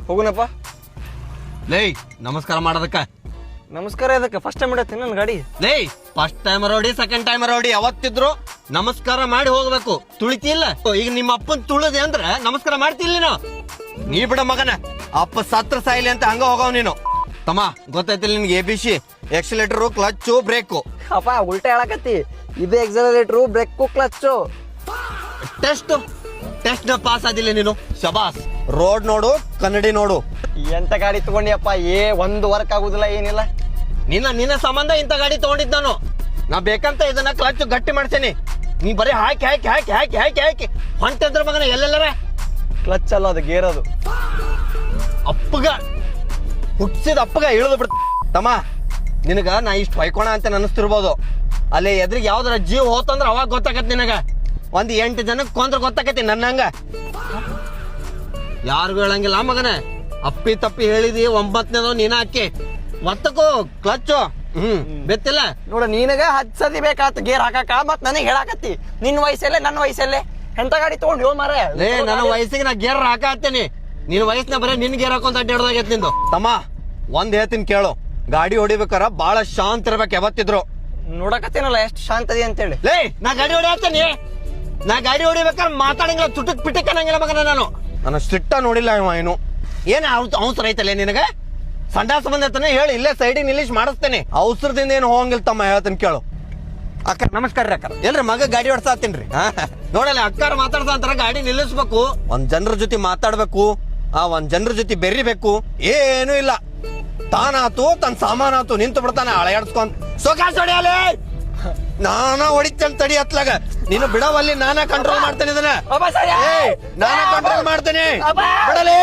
ಹೋಗುನಪ್ಪ. ಲೇ ನಮಸ್ಕಾರ ಮಾಡೋದಕ್ಕ. ನಮಸ್ಕಾರ ಇದಕ್ಕೆ ಫಸ್ಟ್ ಟೈಮ್ ಇಡತ್ತೀನಿ ನನ್ನ ಗಾಡಿ. ಲೇ ಫಸ್ಟ್ ಟೈಮ್ ರೋಡಿ ಸೆಕೆಂಡ್ ಟೈಮ್ ರೋಡಿ ಯಾವತ್ತಿದ್ರು ನಮಸ್ಕಾರ ಮಾಡಿ ಹೋಗ್ಬೇಕು. ತುಳಿತಿಲ್ಲ ಈಗ ನಿಮ್ಮ ಅಪ್ಪನ್ ತುಳಿದೆ ಅಂದ್ರ ನಮಸ್ಕಾರ ಮಾಡ್ತಿಲ್ಲ ನೀನು. ನೀ ಬಿಡ ಮಗನ, ಅಪ್ಪ ಸತ್ರ ಸಾಯಿಲಿ ಅಂತ ಹಂಗ ಹೋಗವ್ ನೀನು. ತಮ್ಮ ಗೊತ್ತೈತಿಲ್ಲ ನಿನ್ಗೆ ABC ಎಕ್ಸಿಲೇಟರ್ ಕ್ಲಚ್ ಬ್ರೇಕು. ಅಪ್ಪ ಉಲ್ಟಾ ಹೇಳಕತ್ತಿ. ಇದು ಎಕ್ಸಲರೇಟರ್ ಬ್ರೇಕು ಕ್ಲಚ್ಚು. ಟೆಸ್ಟ್ ನ ಪಾಸ್ ಆದಿಲ್ಲ ನೀನು. ಶಬಾಸ್. ರೋಡ್ ನೋಡು ಕನ್ನಡಿ ನೋಡು. ಎಂತ ಗಾಡಿ ತಗೊಂಡಿಯಪ್ಪ? ಒಂದು ವರ್ಕ್ ಆಗುದಿಲ್ಲ ಏನಿಲ್ಲ. ನಿನ್ನ ಸಂಬಂಧ ಇಂಥ ಗಾಡಿ ತಗೊಂಡಿದ್ ನಾನು. ನಾ ಬೇಕಂತ ಇದನ್ನ ಕ್ಲಚ್ ಗಟ್ಟಿ ಮಾಡ್ತೇನೆ. ನೀ ಬರೀ ಹಾಕಿ ಹಾಕಿ ಹಾಕಿ ಹಾಕಿ ಹಾಕಿ ಹಾಕಿ ಹೊಂಟಿದ್ರ ಮಗನ ಎಲ್ಲೆಲ್ಲರ. ಕ್ಲಚ್ ಅಲ್ಲ ಅದು, ಗೇರ್ ಅದು. ಅಪ್ಪಗ ಹುಟ್ಟಿಸಿದ ಅಪ್ಪಗ ಇಳಿದು ಬಿಡ್ತ. ತಮ್ಮ ನಿನಗ ನಾ ಇಷ್ಟು ಹೊಯ್ಕೋಣ ಅಂತ ಅನಿಸ್ತಿರ್ಬೋದು. ಅಲ್ಲಿ ಎದ್ರಿಗೆ ಯಾವ್ದಾರ ಜೀವ ಹೋತಂದ್ರ ಅವಾಗ ಗೊತ್ತಾಗತ್ ನಿನಗ. 8 ಜನಕ್ಕೆ ಕೊಂದ್ರ ಗೊತ್ತಾಕತಿ ನನ್ನಂಗ. ಯಾರಿಗೂ ಹೇಳಂಗಿಲ್ಲ ಮಗನ. ಅಪ್ಪಿ ತಪ್ಪಿ ಹೇಳಿದಿ 9ನೇದವ್ ನೀನ ಹಾಕಿ ಒತ್ತಕ್ಕೂ ಕ್ಲಚ್ಚು. ಬೆತ್ತಿಲ್ಲ ನೋಡ, ನಿನಗ 10 ಸತಿ ಬೇಕಾತ ಗೇರ್ ಹಾಕಾಕ, ಮತ್ ನನಗೆ ಹೇಳಾಕತ್ತಿ ನಿನ್ ವಯಸ್ಸಲ್ಲೇ ನನ್ನ ವಯಸ್ಸಲ್ಲೇ ಎಂತ ಗಾಡಿ ತಗೊಂಡು ಯೋ ಮಾರ. ಲೇ ನನ್ನ ವಯಸ್ಸಿಗೆ ನಾ ಗೇರ್ ಹಾಕತ್ತೇನಿ. ನಿನ್ ವಯಸ್ಸಿನ ಬರೀ ನಿನ್ ಗೇರ್ ಹಾಕೊಂತ ಅಡ್ಡಾಡ್ದಾಗೈತಿ ನಿಂದು. ತಮ್ಮ ಒಂದ್ ಹೇಳ್ತೀನಿ ಕೇಳು, ಗಾಡಿ ಹೊಡಿಬೇಕಾರ ಬಾಳ ಶಾಂತ ಇರ್ಬೇಕು ಯಾವತ್ತಿದ್ರು. ನೋಡಕತ್ತೇನಲ್ಲ ಎಷ್ಟು ಶಾಂತದಿ ಅಂತೇಳಿ. ಲೇ ನಾ ಗಾಡಿ ಹೊಡಿಯತ್ತೇನಿ. ನಾ ಗಾಡಿ ಹೊಡಿಬೇಕಾದ್ರೆ ಮಾತಾಡಂಗಿಲ್ಲ, ತುಟಕ್ ಪಿಟಕ್ ಅನ್ನಂಗಿಲ್ಲ ಮಗನ. ನಾನು ಸ್ಟ್ರಿಕ್ಟ ನೋಡಿಲ್ಲ ಏನು. ಏನ್ ಅವಸರ ಐತಲ್ಲ ನಿನಗ? ಸಂಡಾಸ ಬಂದೈತಾನೆ ಹೇಳಿ, ಇಲ್ಲೇ ಸೈಡಿಗೆ ನಿಲ್ಲಿಸಿ ಮಾಡಿಸ್ತೇನೆ. ಅವಸರದಿಂದ ಏನು ಹೋಗಂಗಿಲ್ಲ ತಮ್ಮ, ಹೇಳ್ತೀನಿ ಕೇಳು. ಅಕ್ಕ ನಮಸ್ಕಾರ ರೀ. ಅಕ್ಕ ಎಲ್ರಿ ಮಗ ಗಾಡಿ ಓಡ್ಸಾತೀನ್ರಿ. ನೋಡಲ್ಲ ಅಕ್ಕಾರ ಮಾತಾಡ್ಸಂತಾರ ಗಾಡಿ ನಿಲ್ಲಿಸ್ಬೇಕು. ಒಂದ್ ಜನರ ಜೊತೆ ಮಾತಾಡ್ಬೇಕು, ಒಂದ್ ಜನರ ಜೊತೆ ಬೆರಿಬೇಕು. ಏನು ಇಲ್ಲ, ತಾನಾತು ತನ್ನ ಸಾಮಾನಾತು ನಿಂತು ಬಿಡ್ತಾನೆ ಅಳಯಾಡ್ಸ್ಕೊಂಡ್. ಸೊಕಾಸ್ ಹೊಡಿಯಲೇ ನಾನ ಹೊಡಿತೇನೆ ತಡಿ ಹತ್ಲಾಗ. ನೀನು ಬಿಡವಲ್ಲಿ ನಾನ ಕಂಟ್ರೋಲ್ ಮಾಡ್ತೇನೆ ಇದನ್ನ. ನಾನ ಕಂಟ್ರೋಲ್ ಮಾಡ್ತೇನೆ. ಬಿಡಲೇ